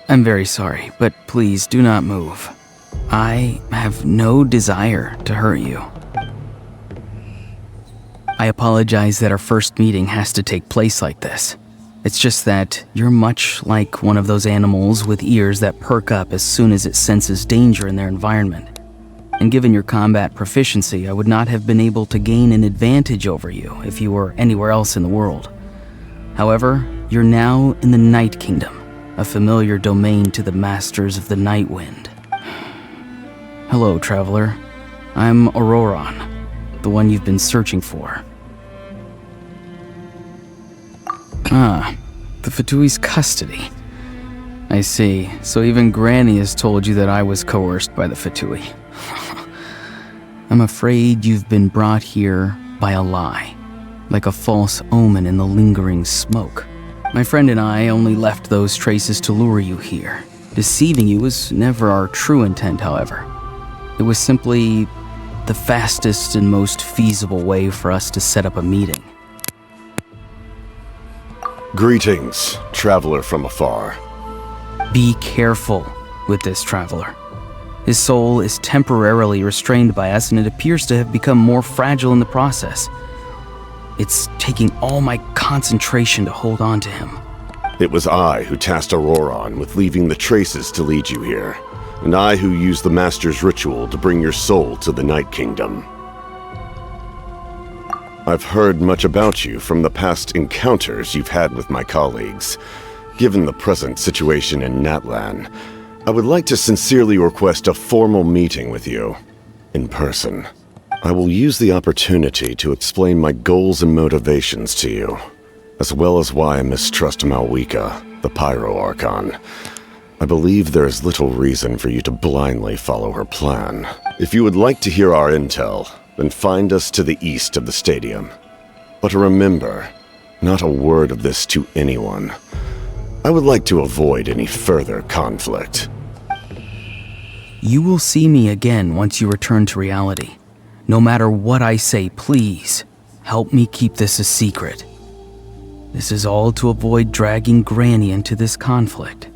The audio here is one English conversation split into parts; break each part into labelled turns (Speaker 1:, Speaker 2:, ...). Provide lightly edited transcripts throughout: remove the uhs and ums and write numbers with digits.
Speaker 1: I'm very sorry, but please do not move. I have no desire to hurt you. I apologize that our first meeting has to take place like this. It's just that you're much like one of those animals with ears that perk up as soon as it senses danger in their environment. And given your combat proficiency, I would not have been able to gain an advantage over you if you were anywhere else in the world. However, you're now in the Night Kingdom, a familiar domain to the masters of the Night Wind. Hello, traveler. I'm Auroron, the one you've been searching for. Ah, the Fatui's custody. I see. So even Granny has told you that I was coerced by the Fatui. I'm afraid you've been brought here by a lie, like a false omen in the lingering smoke. My friend and I only left those traces to lure you here. Deceiving you was never our true intent, however. It was simply the fastest and most feasible way for us to set up a meeting.
Speaker 2: Greetings, traveler from afar.
Speaker 1: Be careful with this traveler. His soul is temporarily restrained by us, and it appears to have become more fragile in the process. It's taking all my concentration to hold on to him.
Speaker 2: It was I who tasked Auroron with leaving the traces to lead you here, and I who used the Master's ritual to bring your soul to the Night Kingdom. I've heard much about you from the past encounters you've had with my colleagues. Given the present situation in Natlan, I would like to sincerely request a formal meeting with you, in person. I will use the opportunity to explain my goals and motivations to you, as well as why I mistrust Malwika, the Pyro Archon. I believe there is little reason for you to blindly follow her plan. If you would like to hear our intel, then find us to the east of the stadium. But remember, not a word of this to anyone. I would like to avoid any further conflict.
Speaker 1: You will see me again once you return to reality. No matter what I say, please, help me keep this a secret. This is all to avoid dragging Granny into this conflict.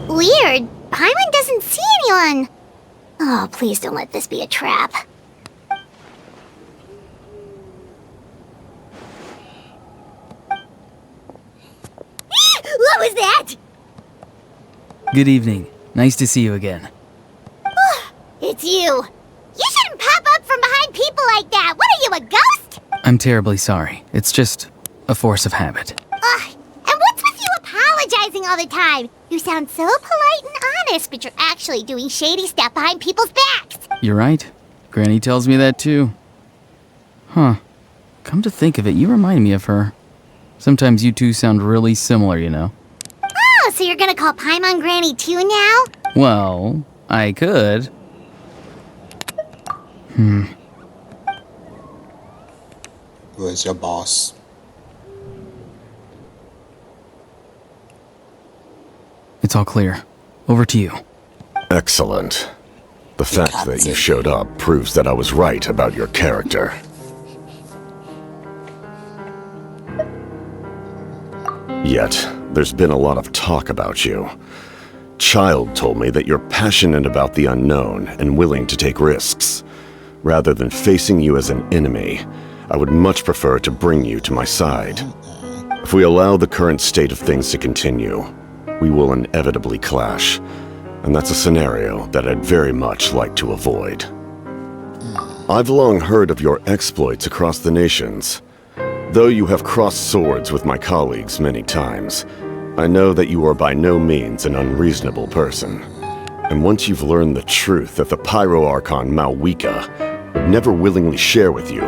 Speaker 3: Weird. Paimon doesn't see anyone. Oh, please don't let this be a trap. What was that?
Speaker 1: Good evening. Nice to see you again.
Speaker 3: It's you. You shouldn't pop up from behind people like that. What are you, a ghost?
Speaker 1: I'm terribly sorry. It's just a force of habit.
Speaker 3: And what's with you apologizing all the time? You sound so polite and honest, but you're actually doing shady stuff behind people's backs.
Speaker 1: You're right. Granny tells me that too. Huh. Come to think of it, you remind me of her. Sometimes you two sound really similar, you know.
Speaker 3: Oh, so you're gonna call Paimon Granny too now?
Speaker 1: Well, I could.
Speaker 4: Who is your boss?
Speaker 1: It's all clear. Over to you.
Speaker 2: Excellent. The fact that you showed up proves that I was right about your character. Yet, there's been a lot of talk about you. Child told me that you're passionate about the unknown and willing to take risks. Rather than facing you as an enemy, I would much prefer to bring you to my side. If we allow the current state of things to continue, we will inevitably clash, and that's a scenario that I'd very much like to avoid. I've long heard of your exploits across the nations. Though you have crossed swords with my colleagues many times, I know that you are by no means an unreasonable person. And once you've learned the truth that the Pyro Archon Malwika would never willingly share with you,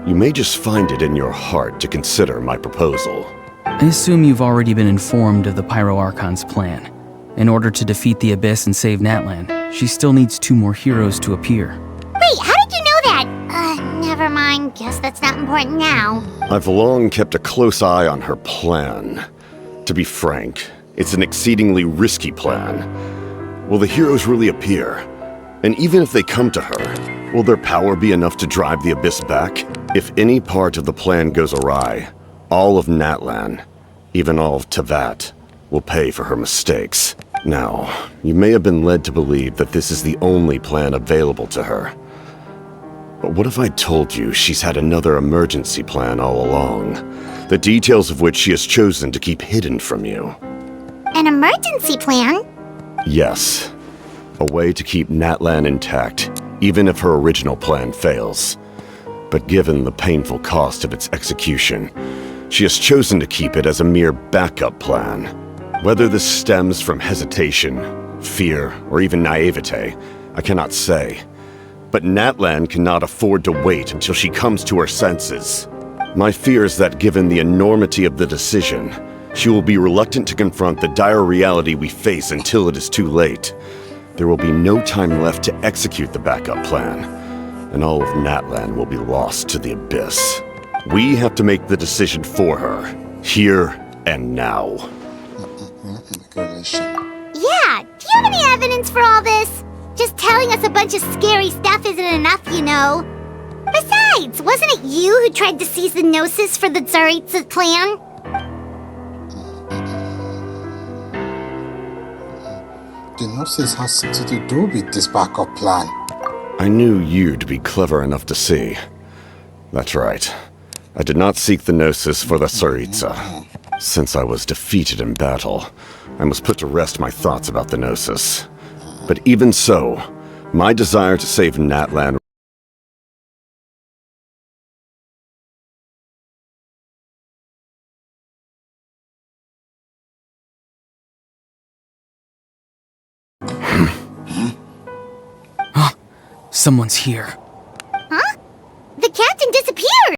Speaker 2: you may just find it in your heart to consider my proposal.
Speaker 1: I assume you've already been informed of the Pyro Archon's plan. In order to defeat the Abyss and save Natlan, she still needs 2 more heroes to appear.
Speaker 3: Wait, how did you know that? Never mind. Guess that's not important now.
Speaker 2: I've long kept a close eye on her plan. To be frank, It's an exceedingly risky plan. Will the heroes really appear? And even if they come to her, will their power be enough to drive the Abyss back? If any part of the plan goes awry, all of Natlan, even all of Tevat, will pay for her mistakes. Now, you may have been led to believe that this is the only plan available to her. But what if I told you she's had another emergency plan all along, the details of which she has chosen to keep hidden from you?
Speaker 3: An emergency plan?
Speaker 2: Yes. A way to keep Natlan intact, even if her original plan fails. But given the painful cost of its execution, she has chosen to keep it as a mere backup plan. Whether this stems from hesitation, fear, or even naivete, I cannot say. But Natlan cannot afford to wait until she comes to her senses. My fear is that given the enormity of the decision, she will be reluctant to confront the dire reality we face until it is too late. There will be no time left to execute the backup plan, and all of Natlan will be lost to the Abyss. We have to make the decision for her, here and now.
Speaker 3: Yeah, do you have any evidence for all this? Just telling us a bunch of scary stuff isn't enough, you know. Besides, wasn't it you who tried to seize the Gnosis for the Tsaritsa clan?
Speaker 4: The Gnosis has something to do with this backup plan.
Speaker 2: I knew you'd be clever enough to see. That's right. I did not seek the Gnosis for the Tsaritsa. Since I was defeated in battle, I must put to rest my thoughts about the Gnosis. But even so, my desire to save Natlan
Speaker 1: Someone's here.
Speaker 3: Huh? The captain disappeared!